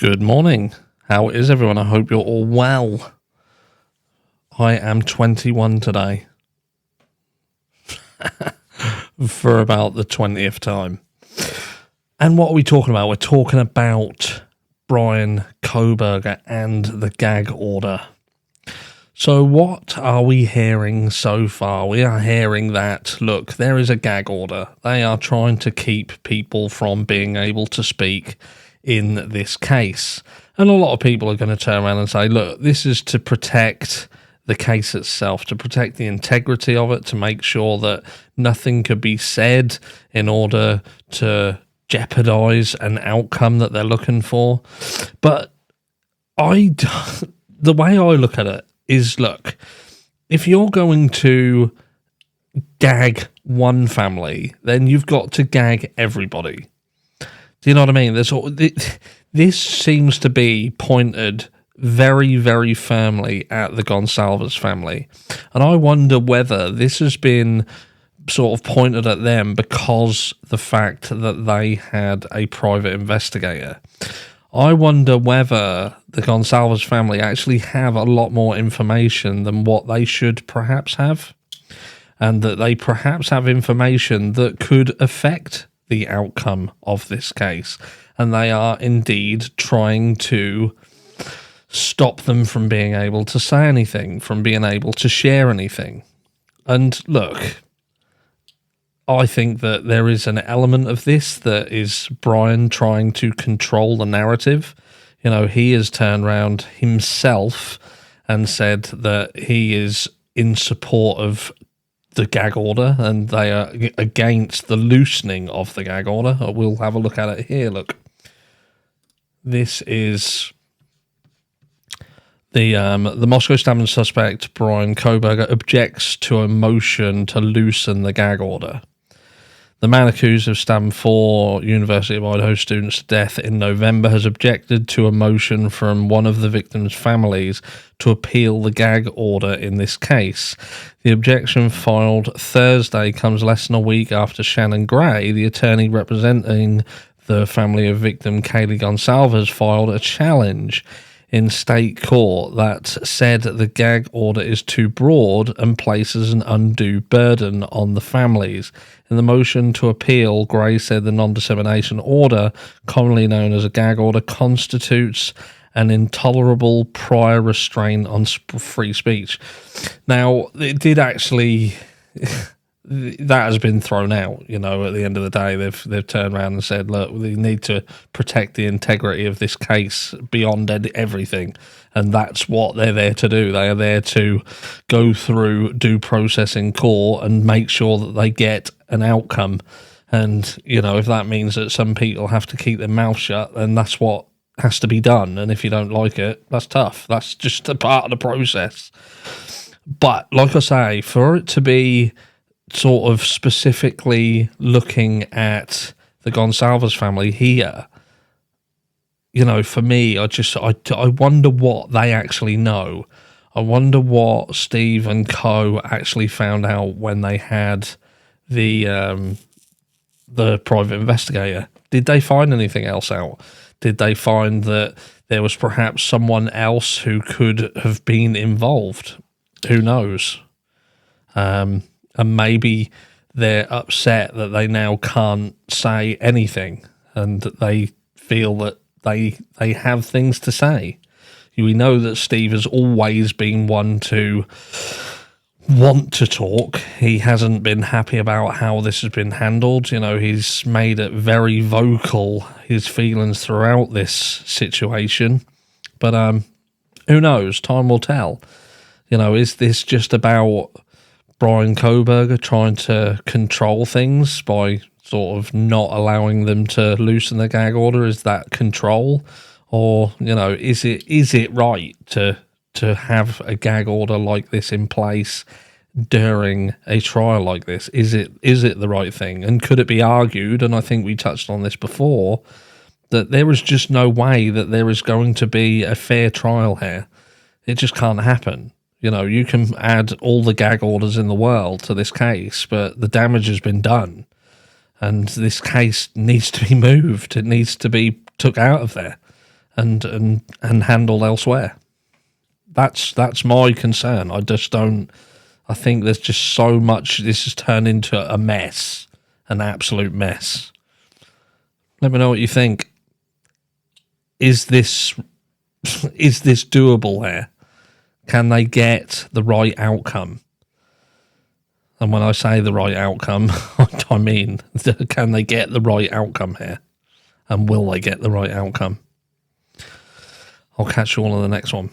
Good morning. How is everyone? I hope you're all well. I am 21 today. For about the 20th time. And what are we talking about? We're talking about Bryan Kohberger and the gag order. So what are we hearing so far? We are hearing that, look, there is a gag order. They are trying to keep people from being able to speak in this case. And a lot of people are going to turn around and say, look, this is to protect the case itself, to protect the integrity of it, to make sure that nothing could be said in order to jeopardize an outcome that they're looking for. But the way I look at it is, look, if you're going to gag one family, then you've got to gag everybody. Do you know what I mean? This seems to be pointed very, very firmly at the Goncalves family. And I wonder whether this has been sort of pointed at them because the fact that they had a private investigator. I wonder whether the Goncalves family actually have a lot more information than what they should perhaps have, and that they perhaps have information that could affect the outcome of this case, and they are indeed trying to stop them from being able to say anything, from being able to share anything. And look, I think that there is an element of this that is Bryan trying to control the narrative. You know, he has turned around himself and said that he is in support of the gag order and they are against the loosening of the gag order. We'll have a look at it here. Look, this is the Moscow stabbing suspect Bryan Kohberger objects to a motion to loosen the gag order. The man accused of stabbing 4 University of Idaho students to death in November has objected to a motion from one of the victims' families to appeal the gag order in this case. The objection filed Thursday comes less than a week after Shannon Gray, the attorney representing the family of victim Kaylee Goncalves, filed a challenge in state court that said the gag order is too broad and places an undue burden on the families. In the motion to appeal, Gray said the non-dissemination order, commonly known as a gag order, constitutes an intolerable prior restraint on free speech. Now, it did actually... that has been thrown out, you know. At the end of the day, they've turned around and said, look, we need to protect the integrity of this case beyond everything, and that's what they're there to do. They are there to go through due process in court and make sure that they get an outcome. And, you know, if that means that some people have to keep their mouth shut, then that's what has to be done. And if you don't like it, that's tough. That's just a part of the process. But, like I say, for it to be sort of specifically looking at the Goncalves family here, you know, for me, I wonder what they actually know. I wonder what Steve and co actually found out when they had the private investigator. Did they find anything else out? Did they find that there was perhaps someone else who could have been involved? Who knows? And maybe they're upset that they now can't say anything and that they feel that they have things to say. We know that Steve has always been one to want to talk. He hasn't been happy about how this has been handled. You know, he's made it very vocal, his feelings throughout this situation. But who knows? Time will tell. You know, is this just about Bryan Kohberger trying to control things by sort of not allowing them to loosen the gag order? Is that control? Or, you know, is it right to have a gag order like this in place during a trial like this? Is it the right thing? And could it be argued, and I think we touched on this before, that there is just no way that there is going to be a fair trial here? It just can't happen. You know, you can add all the gag orders in the world to this case, but the damage has been done. And this case needs to be moved. It needs to be took out of there. and handled elsewhere. That's my concern. I just don't. I think there's just so much. This has turned into a mess, an absolute mess. Let me know what you think. Is this doable here? Can they get the right outcome? And when I say the right outcome, I mean, can they get the right outcome here? And will they get the right outcome? I'll catch you all on the next one.